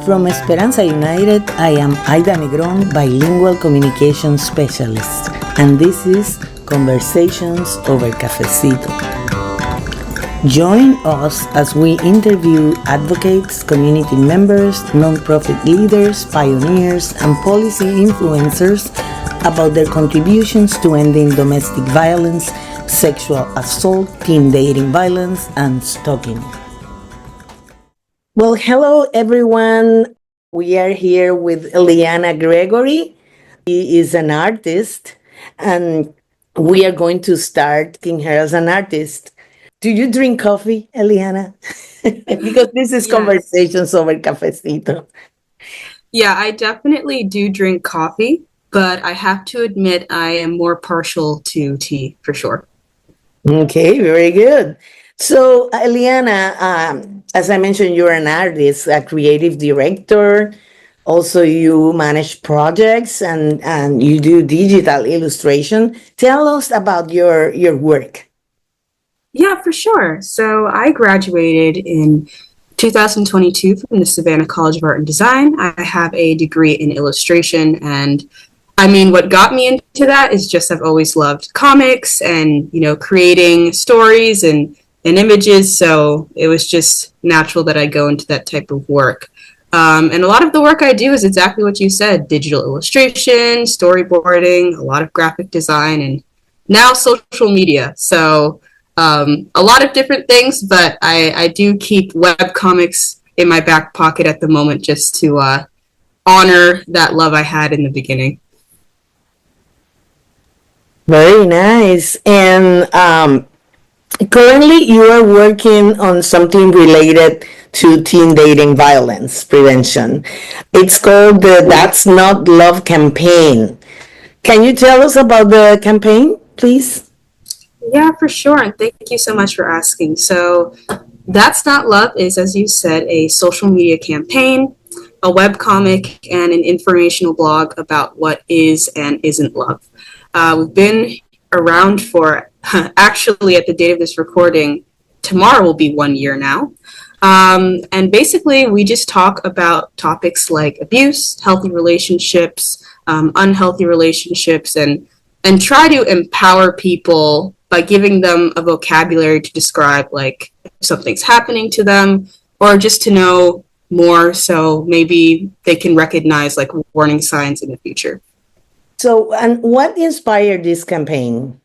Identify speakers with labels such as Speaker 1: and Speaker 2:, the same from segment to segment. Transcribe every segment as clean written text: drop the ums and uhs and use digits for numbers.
Speaker 1: From Esperanza United, I am Aida Negron, bilingual communication specialist, and this is Conversations Over Cafecito. Join us as we interview advocates, community members, nonprofit leaders, pioneers, and policy influencers about their contributions to ending domestic violence, sexual assault, teen dating violence, and stalking. Well, hello, everyone. We are here with Elianna Gregory. She is an artist, and we are going to start seeing her as an artist. Do you drink coffee, Elianna? Because this is
Speaker 2: Yes.
Speaker 1: Conversations Over Cafecito.
Speaker 2: Yeah, I definitely do drink coffee, but I have to admit I am more partial to tea for sure.
Speaker 1: Okay, very good. So, Eliana, as I mentioned, you're an artist, a creative director. Also, you manage projects and you do digital illustration. Tell us about your work.
Speaker 2: Yeah, for sure. So I graduated in 2022 from the Savannah College of Art and Design. I have a degree in illustration, and I mean, what got me into that is just I've always loved comics and, creating stories and images. So it was just natural that I go into that type of work. And a lot of the work I do is exactly what you said: digital illustration, storyboarding, a lot of graphic design, and now social media. So a lot of different things, but I do keep webcomics in my back pocket at the moment just to honor that love I had in the beginning.
Speaker 1: Very nice. And currently, you are working on something related to teen dating violence prevention. It's called the That's Not Love campaign. Can you tell us about the campaign, please?
Speaker 2: Yeah, for sure. And thank you so much for asking. So, That's Not Love is, as you said, a social media campaign, a webcomic, and an informational blog about what is and isn't love. We've been around for, actually, at the date of this recording, tomorrow will be 1 year now. And basically, we just talk about topics like abuse, healthy relationships, unhealthy relationships, and try to empower people by giving them a vocabulary to describe like if something's happening to them, or just to know more so maybe they can recognize like warning signs in the future.
Speaker 1: So, and what inspired this campaign?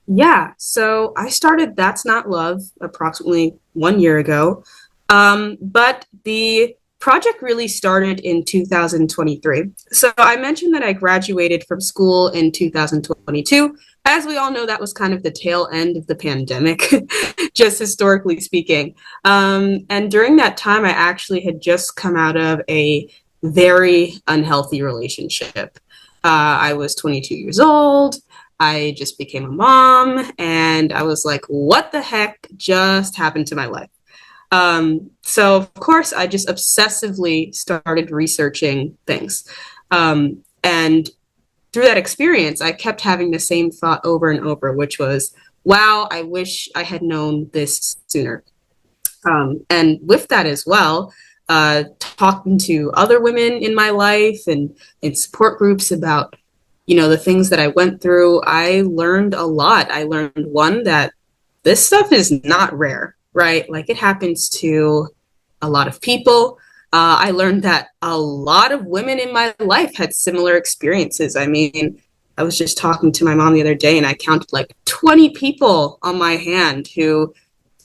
Speaker 2: Yeah, so I started That's Not Love approximately 1 year ago. But the project really started in 2023. So I mentioned that I graduated from school in 2022. As we all know, that was kind of the tail end of the pandemic, just historically speaking. And during that time, I actually had just come out of a very unhealthy relationship. I was 22 years old. I just became a mom, and I was like, what the heck just happened to my life? So, of course, I just obsessively started researching things. And through that experience, I kept having the same thought over and over, which was, wow, I wish I had known this sooner. And with that as well, talking to other women in my life and in support groups about the things that I went through, I learned a lot. I learned, one, that this stuff is not rare, right? Like, it happens to a lot of people. I learned that a lot of women in my life had similar experiences. I mean, I was just talking to my mom the other day, and I counted like 20 people on my hand who,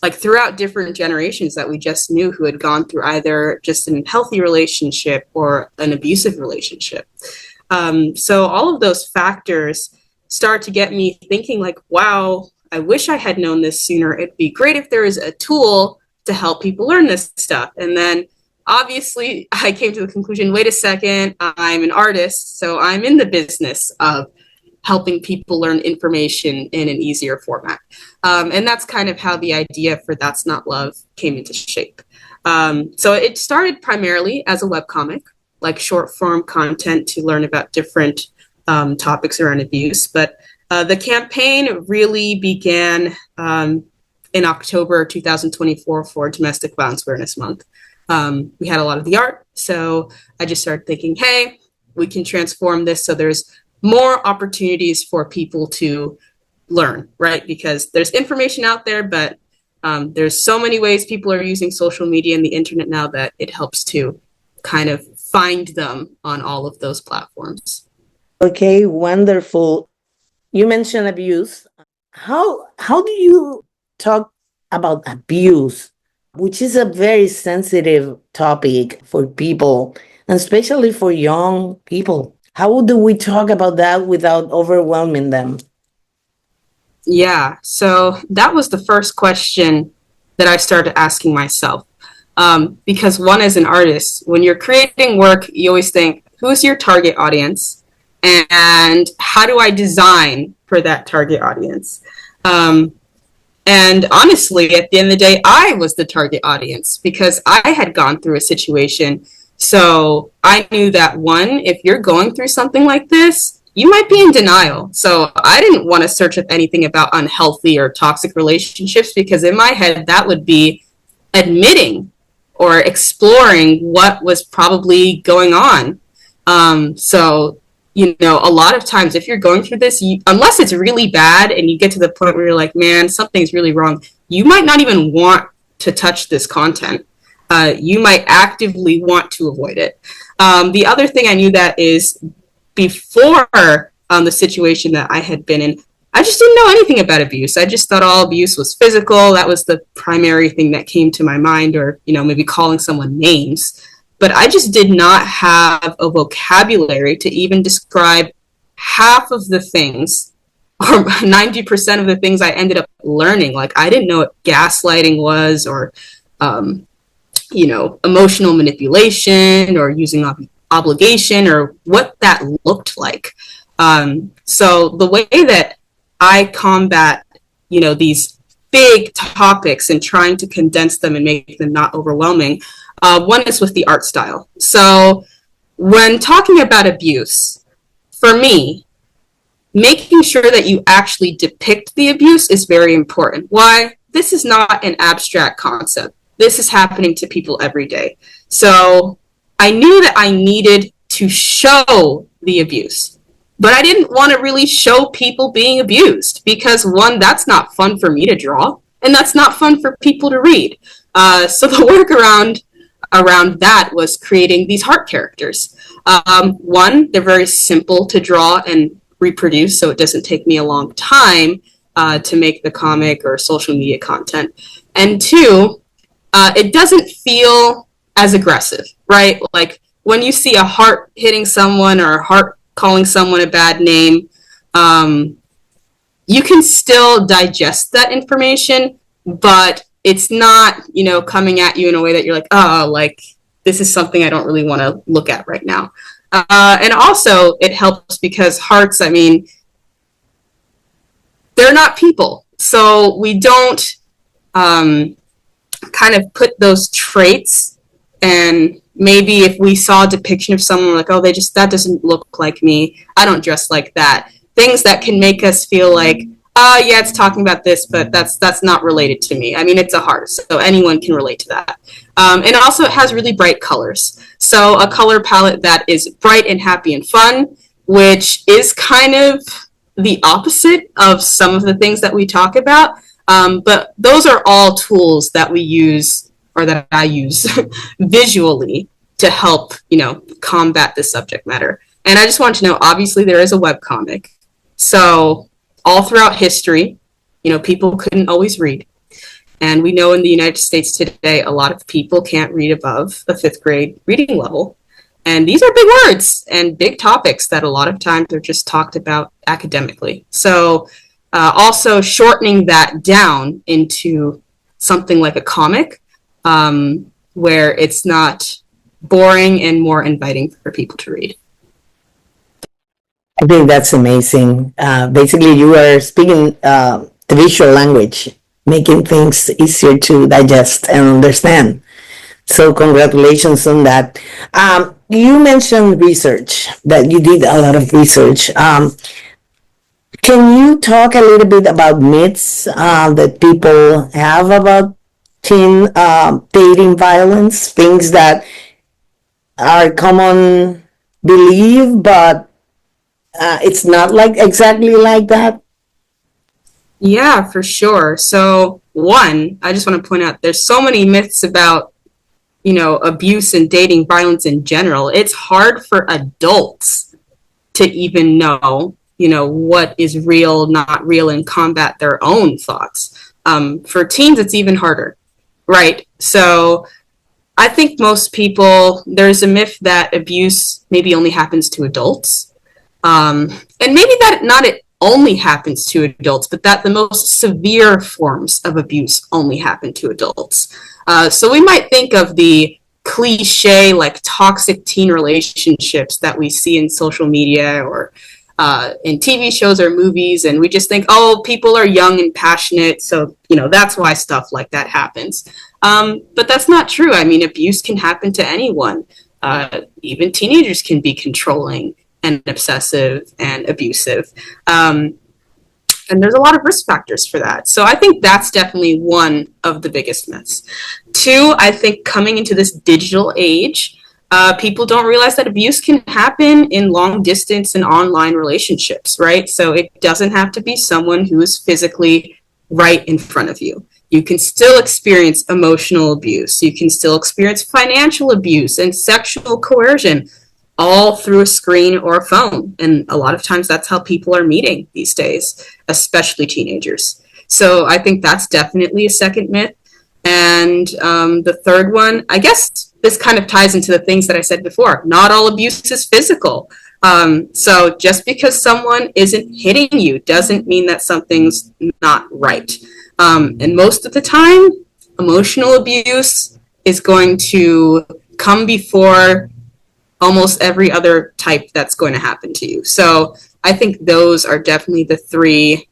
Speaker 2: like, throughout different generations that we just knew, who had gone through either just an unhealthy relationship or an abusive relationship. So all of those factors start to get me thinking like, wow, I wish I had known this sooner. It'd be great if there is a tool to help people learn this stuff. And then obviously I came to the conclusion, wait a second, I'm an artist, so I'm in the business of helping people learn information in an easier format. And that's kind of how the idea for That's Not Love came into shape. So it started primarily as a webcomic, like short form content to learn about different topics around abuse. But the campaign really began in October 2024 for Domestic Violence Awareness Month. We had a lot of the art. So I just started thinking, hey, we can transform this so there's more opportunities for people to learn, right? Because there's information out there, but there's so many ways people are using social media and the internet now that it helps to kind of find them on all of those platforms.
Speaker 1: Okay, wonderful. You mentioned abuse. How do you talk about abuse, which is a very sensitive topic for people, and especially for young people? How do we talk about that without overwhelming them?
Speaker 2: Yeah, so that was the first question that I started asking myself. Because one, as an artist, when you're creating work, you always think, who's your target audience? And how do I design for that target audience? Um, and honestly, at the end of the day, I was the target audience because I had gone through a situation. So I knew that one, if you're going through something like this, you might be in denial. So I didn't want to search up anything about unhealthy or toxic relationships because in my head, that would be admitting or exploring what was probably going on. So, a lot of times if you're going through this, unless it's really bad and you get to the point where you're like, man, something's really wrong, you might not even want to touch this content. You might actively want to avoid it. The other thing I knew that is before the situation that I had been in, I just didn't know anything about abuse. I just thought all abuse was physical. That was the primary thing that came to my mind, or, maybe calling someone names. But I just did not have a vocabulary to even describe half of the things or 90% of the things I ended up learning. Like, I didn't know what gaslighting was, or, emotional manipulation, or using obligation, or what that looked like. So the way that I combat, these big topics and trying to condense them and make them not overwhelming, one is with the art style. So when talking about abuse, for me, making sure that you actually depict the abuse is very important. Why? This is not an abstract concept. This is happening to people every day. So I knew that I needed to show the abuse, but I didn't want to really show people being abused because, one, that's not fun for me to draw, and that's not fun for people to read. So the workaround around that was creating these heart characters. One, they're very simple to draw and reproduce, so it doesn't take me a long time to make the comic or social media content. And two, it doesn't feel as aggressive, right? Like when you see a heart hitting someone or a heart calling someone a bad name, you can still digest that information, but it's not, coming at you in a way that you're like, oh, like this is something I don't really want to look at right now. And also it helps because hearts, I mean, they're not people. So we don't kind of put those traits, and maybe if we saw a depiction of someone, we're like, oh, that doesn't look like me. I don't dress like that. Things that can make us feel like, yeah, it's talking about this, but that's not related to me. I mean, it's a heart, so anyone can relate to that. And also it has really bright colors. So a color palette that is bright and happy and fun, which is kind of the opposite of some of the things that we talk about. But those are all tools that we use, or that I use visually to help, combat this subject matter. And I just want to know, obviously there is a webcomic. So all throughout history, people couldn't always read. And we know in the United States today, a lot of people can't read above a 5th grade reading level. And these are big words and big topics that a lot of times are just talked about academically. So also shortening that down into something like a comic, where it's not boring and more inviting for people to read.
Speaker 1: I think that's amazing. Basically, you are speaking the visual language, making things easier to digest and understand. So congratulations on that. You mentioned research, that you did a lot of research. Can you talk a little bit about myths that people have about teen dating violence, things that are common belief, but it's not like exactly like that.
Speaker 2: Yeah, for sure. So, one, I just want to point out there's so many myths about, abuse and dating violence in general. It's hard for adults to even know, what is real, not real, and combat their own thoughts. For teens, it's even harder, right? So, I think most people, there's a myth that abuse maybe only happens to adults. And maybe that not it only happens to adults, but that the most severe forms of abuse only happen to adults. So we might think of the cliche, like toxic teen relationships that we see in social media or in TV shows or movies, and we just think, oh, people are young and passionate, so that's why stuff like that happens. But that's not true. I mean, abuse can happen to anyone. Even teenagers can be controlling and obsessive and abusive. And there's a lot of risk factors for that. So I think that's definitely one of the biggest myths. Two, I think coming into this digital age, people don't realize that abuse can happen in long distance and online relationships, right? So it doesn't have to be someone who is physically right in front of you. You can still experience emotional abuse. You can still experience financial abuse and sexual coercion, all through a screen or a phone. And a lot of times that's how people are meeting these days, especially teenagers. So I think that's definitely a second myth. And the third one, I guess this kind of ties into the things that I said before. Not all abuse is physical. So just because someone isn't hitting you doesn't mean that something's not right. And most of the time, emotional abuse is going to come before almost every other type that's going to happen to you. So I think those are definitely the three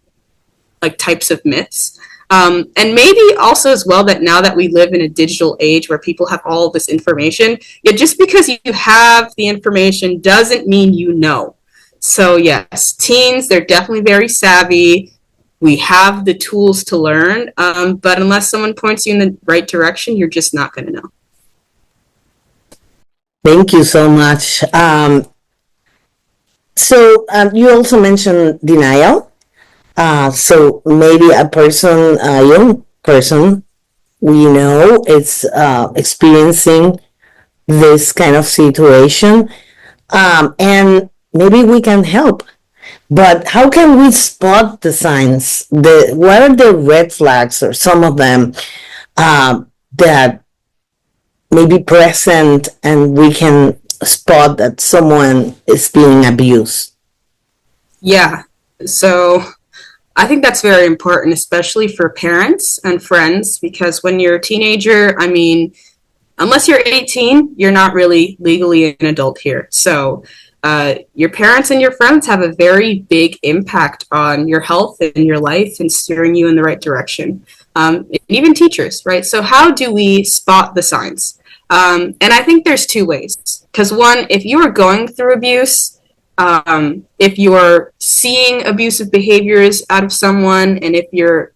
Speaker 2: types of myths. And maybe also as well that now that we live in a digital age where people have all this information, just because you have the information doesn't mean you know. So yes, teens, they're definitely very savvy. We have the tools to learn, but unless someone points you in the right direction, you're just not going to know.
Speaker 1: Thank you so much. So you also mentioned denial. So maybe a young person we know is experiencing this kind of situation, and maybe we can help. But how can we spot the signs? What are the red flags, or some of them that may be present, and we can spot that someone is being abused?
Speaker 2: Yeah. So I think that's very important, especially for parents and friends, because when you're a teenager, I mean, unless you're 18, you're not really legally an adult here. So your parents and your friends have a very big impact on your health and your life and steering you in the right direction. And even teachers, right? So how do we spot the signs? And I think there's two ways. Because one, if you are going through abuse, if you're seeing abusive behaviors out of someone, and if you're,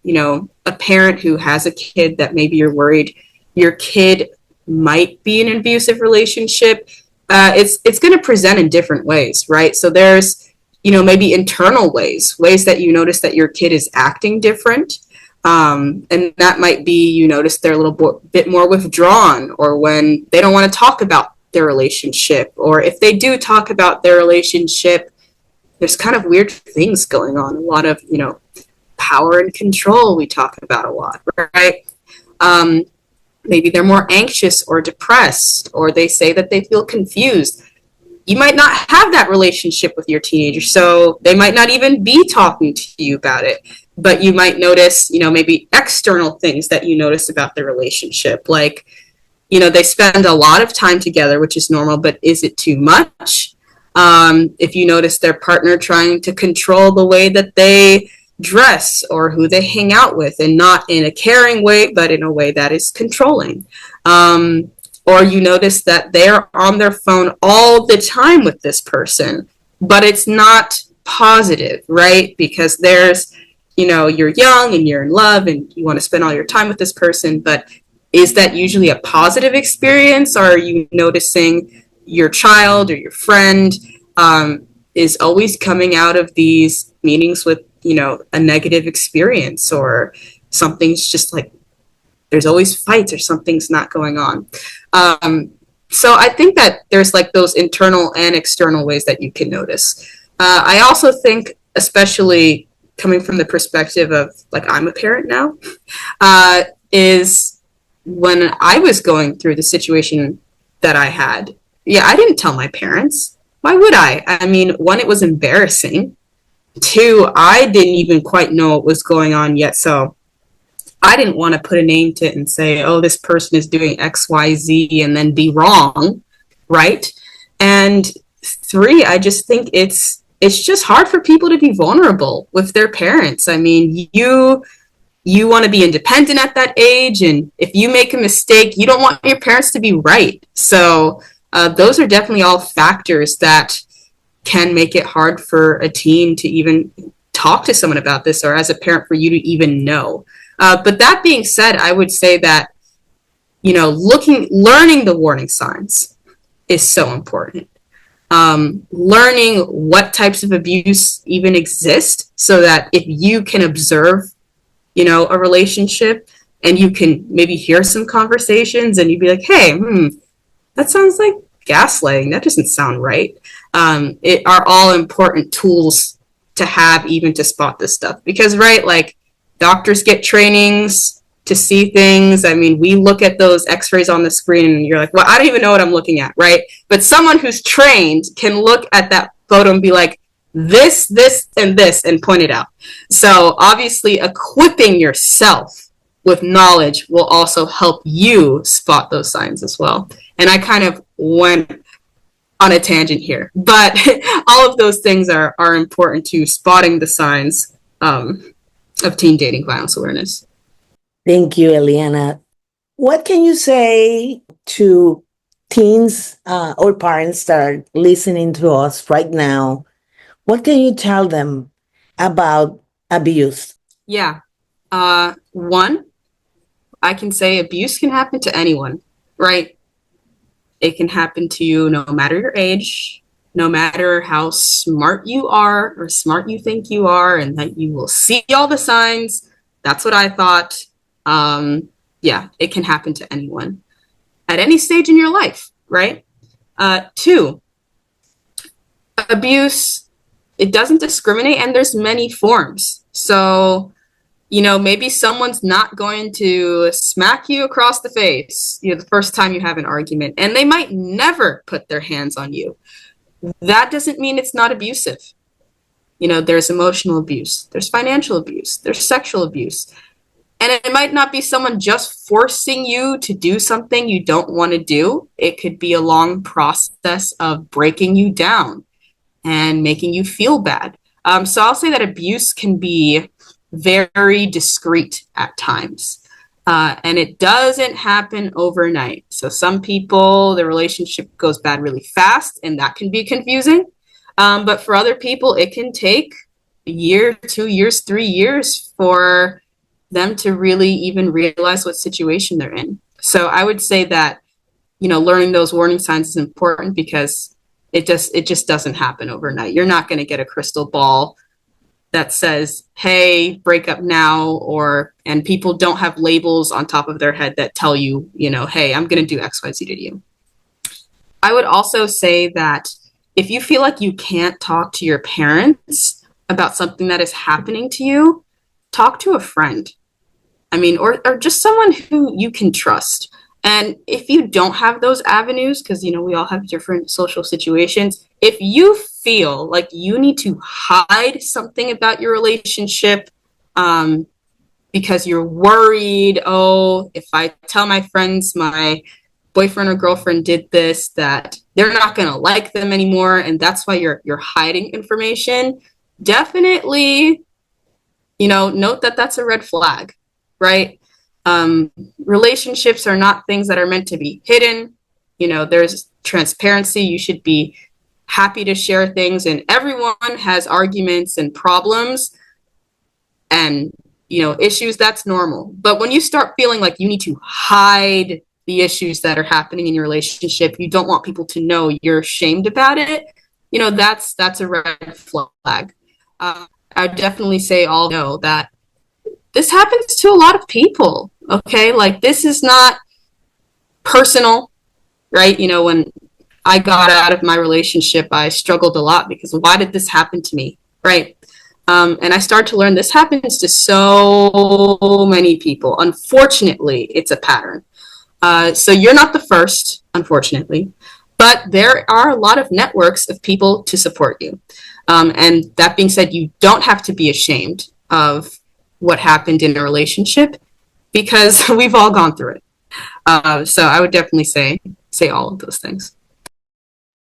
Speaker 2: a parent who has a kid that maybe you're worried your kid might be in an abusive relationship, it's going to present in different ways, right? So there's, maybe internal ways that you notice that your kid is acting different. And that might be, you notice they're a little bit more withdrawn, or when they don't want to talk about their relationship, or if they do talk about their relationship, there's kind of weird things going on. A lot of, power and control we talk about a lot, right? Maybe they're more anxious or depressed, or they say that they feel confused. You might not have that relationship with your teenager, so they might not even be talking to you about it. But you might notice, maybe external things that you notice about the relationship. Like, they spend a lot of time together, which is normal, but is it too much? If you notice their partner trying to control the way that they dress or who they hang out with, and not in a caring way, but in a way that is controlling. Or you notice that they're on their phone all the time with this person, but it's not positive, right? Because there's, you're young and you're in love and you want to spend all your time with this person, but Is that usually a positive experience, or are you noticing your child or your friend is always coming out of these meetings with, a negative experience, or something's just like there's always fights or something's not going on. So I think that there's like those internal and external ways that you can notice. I also think, especially coming from the perspective of like I'm a parent now, is when I was going through the situation that I had, yeah, I didn't tell my parents. Why would I? I mean, one, it was embarrassing. Two, I didn't even quite know what was going on yet. So I didn't want to put a name to it and say, oh, this person is doing XYZ and then be wrong. Right. And three, I just think it's just hard for people to be vulnerable with their parents. I mean, you want to be independent at that age, and if you make a mistake, you don't want your parents to be right. So those are definitely all factors that can make it hard for a teen to even talk to someone about this, or as a parent for you to even know. But that being said, I would say that, learning the warning signs is so important. Learning what types of abuse even exist, so that if you can observe, a relationship, and you can maybe hear some conversations and you'd be like, hey, that sounds like gaslighting. That doesn't sound right. It are all important tools to have, even to spot this stuff. Because, right, like doctors get trainings to see things. I mean, we look at those x-rays on the screen and you're like, well, I don't even know what I'm looking at, right? But someone who's trained can look at that photo and be like, this, and this, and point it out. So obviously equipping yourself with knowledge will also help you spot those signs as well. And I kind of went on a tangent here, but all of those things are important to spotting the signs of teen dating violence awareness.
Speaker 1: Thank you, Elianna. What can you say to teens or parents that are listening to us right now? What can you tell them about abuse?
Speaker 2: Yeah. One, I can say abuse can happen to anyone, right? It can happen to you no matter your age, no matter how smart you are or smart you think you are, and that you will see all the signs. That's what I thought. Yeah, it can happen to anyone at any stage in your life, right? Two, abuse, it doesn't discriminate, and there's many forms. So, maybe someone's not going to smack you across the face, the first time you have an argument, and they might never put their hands on you. That doesn't mean it's not abusive. There's emotional abuse, there's financial abuse, there's sexual abuse. And it might not be someone just forcing you to do something you don't want to do. It could be a long process of breaking you down and making you feel bad. So I'll say that abuse can be very discreet at times. And it doesn't happen overnight. So some people, the relationship goes bad really fast, and that can be confusing. But for other people, it can take a year, 2 years, 3 years for them to really even realize what situation they're in. So I would say that, learning those warning signs is important, because it just doesn't happen overnight. You're not going to get a crystal ball that says, hey, break up now, and people don't have labels on top of their head that tell you, hey, I'm going to do XYZ to you. I would also say that if you feel like you can't talk to your parents about something that is happening to you, talk to a friend. I mean, or just someone who you can trust. And if you don't have those avenues, because, we all have different social situations, if you feel like you need to hide something about your relationship because you're worried, oh, if I tell my friends my boyfriend or girlfriend did this, that they're not going to like them anymore, and that's why you're hiding information, definitely, note that that's a red flag. Right? Relationships are not things that are meant to be hidden. There's transparency. You should be happy to share things, and everyone has arguments and problems. And issues, that's normal. But when you start feeling like you need to hide the issues that are happening in your relationship, you don't want people to know, you're ashamed about it, that's a red flag. I would definitely say all know that this happens to a lot of people. Okay, like this is not personal, right? When I got out of my relationship, I struggled a lot because why did this happen to me, right? And I started to learn this happens to so many people. Unfortunately, it's a pattern. So you're not the first, unfortunately, but there are a lot of networks of people to support you. And that being said, you don't have to be ashamed of what happened in a relationship because we've all gone through it. So I would definitely say all of those things.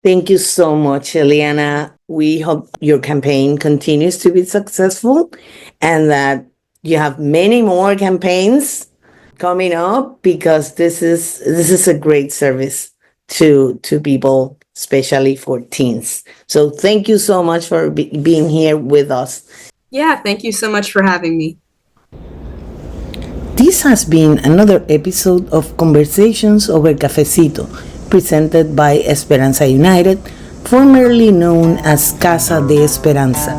Speaker 1: Thank you so much, Elianna. We hope your campaign continues to be successful and that you have many more campaigns coming up, because this is a great service to people, especially for teens. So thank you so much for being here with us.
Speaker 2: Yeah, thank you so much for having me.
Speaker 1: This has been another episode of Conversations Over Cafecito, presented by Esperanza United, formerly known as Casa de Esperanza.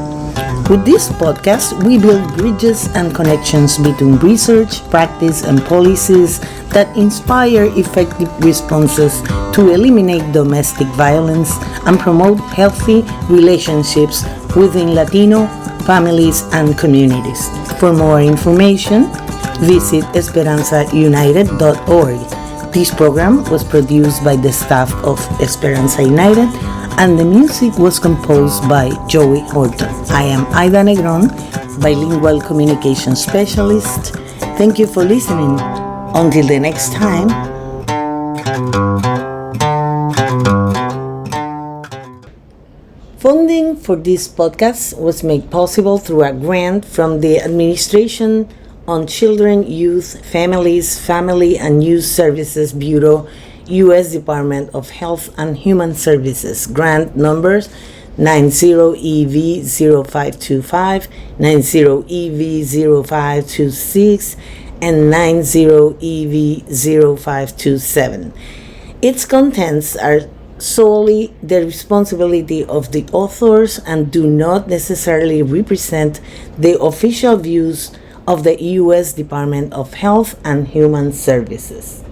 Speaker 1: With this podcast, we build bridges and connections between research, practice, and policies that inspire effective responses to eliminate domestic violence and promote healthy relationships within Latino families and communities. For more information, visit esperanzaunited.org. This program was produced by the staff of Esperanza United, and the music was composed by Joey Horton. I am Aida Negron, bilingual communication specialist. Thank you for listening. Until the next time. Funding for this podcast was made possible through a grant from the Administration on Children, Youth, Families, Family and Youth Services Bureau, U.S. Department of Health and Human Services. Grant numbers 90EV0525, 90EV0526, and 90EV0527. Its contents are solely the responsibility of the authors and do not necessarily represent the official views of the U.S. Department of Health and Human Services.